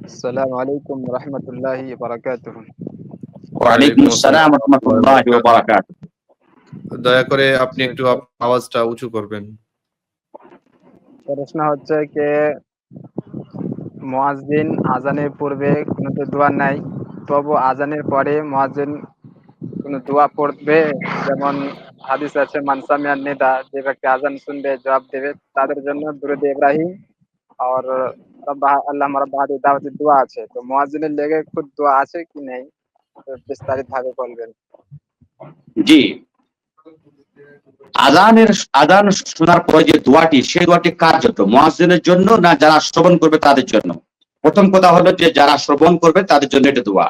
আসসালামু আলাইকুম রহমতুল্লাহি বারাকাতুহু। ওয়ালাইকুম ওয়ালাইকুম আসসালাম আসসালাম ওয়া ওয়া রাহমাতুল্লাহি রাহমাতুল্লাহি ওয়া ওয়া বারাকাতুহু। বারাকাতুহু। দয়া করে আপনি একটু তো আওয়াজটা উঁচু করবেন। প্রশ্ন হচ্ছে যে মুয়াজ্জিন আজানের পূর্বে কোনো তো দোয়া নাই, তবু আজানের পরে মুয়াজ্জিন কোনো দোয়া পড়বে? যেমন হাদিস আছে, মান সামিআন নিদা, যে ব্যক্তি আজান শুনবে জবাব দেবে, তাদের জন্য দুরূদ ইব্রাহিম আর আল্লাহুম্মা রাব্বা হাযিহি দাওয়াতি দোয়া আছে। তো মুয়াজ্জিনের লেগে খুব দোয়া আছে কি নেই, তো বিস্তারিত ভাবে বলবেন। জি, আযানের আযান শোনার পরে যে দোয়াটি, সেই দোয়াটি কার জন্য? মুয়াজ্জিনের জন্য না যারা শ্রবণ করবে তাদের জন্য? প্রথম কথা হলো যে যারা শ্রবণ করবে তাদের জন্য এটা দোয়া।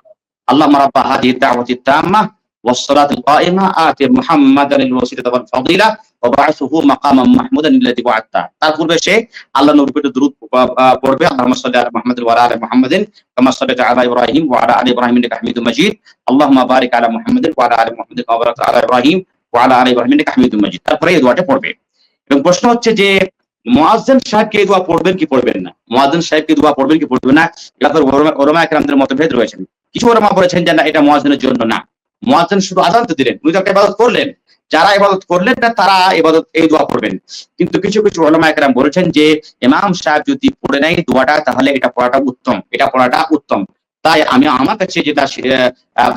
আল্লাহুম্মা রাব্বা হাযিহি দাওয়াতি তাম্মাহ ওয়াস সালাতিল কায়িমা আতি মুহাম্মাদানিল ওয়াসিলাতা ওয়াল ফাদিলা ওয়া বা'আথহু মাকামান মাহমুদান আল্লাযী ওয়া'আদতা। তার পূর্বে সে আল্লাহর নবীর উপরে দুরূদ পড়বে। আল্লাহুম্মা সাল্লি আলা মুহাম্মাদিন ওয়া আলা আলি মুহাম্মাদিন কামা সাল্লাইতা আলা ইব্রাহিম ওয়া আলা আলি ইব্রাহিম ইন্নাকা হামিদুম মাজিদ। আল্লাহুম্মা বারিক আলা মুহাম্মাদিন ওয়া আলা আলি মুহাম্মাদিন কামা বারাকতা আলা ইব্রাহিম ওয়া আলা আলি ইব্রাহিম ইন্নাকা হামিদুম মাজিদ। তারপরে এই দোয়াটা পড়বে। এবং প্রশ্ন হচ্ছে যে মুয়াজ্জিন সাহেব কি এই দোয়া পড়বেন কি পড়বেন না? মুয়াজ্জিন সাহেব কি দোয়া পড়বেন কি পড়বেন না? এ ব্যাপারে উলামা কেরামদের মতভেদ রয়েছে। কিছু উলামা বলেছেন যে না, এটা মুয়াজ্জিনের জন্য না। মুয়াজ্জিন শুধু আযান তো দিলেন, উনি তো একটা ইবাদত করলেন। যারা ইবাদত করলেন না তারা ইবাদত এই দোয়া পড়বেন। কিন্তু কিছু উলামা কেরাম বলেছেন যে ইমাম সাহেব যদি পড়ে নেয় দোয়াটা, তাহলে এটা পড়াটা উত্তম। এটা পড়াটা উত্তম। তাই আমার কাছে যেটা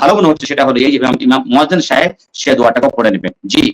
ভালো মনে হচ্ছে সেটা হলো এই যে ইমাম মুয়াজ্জিন সাহেব সে দোয়াটাকে পড়ে নেবেন। জি।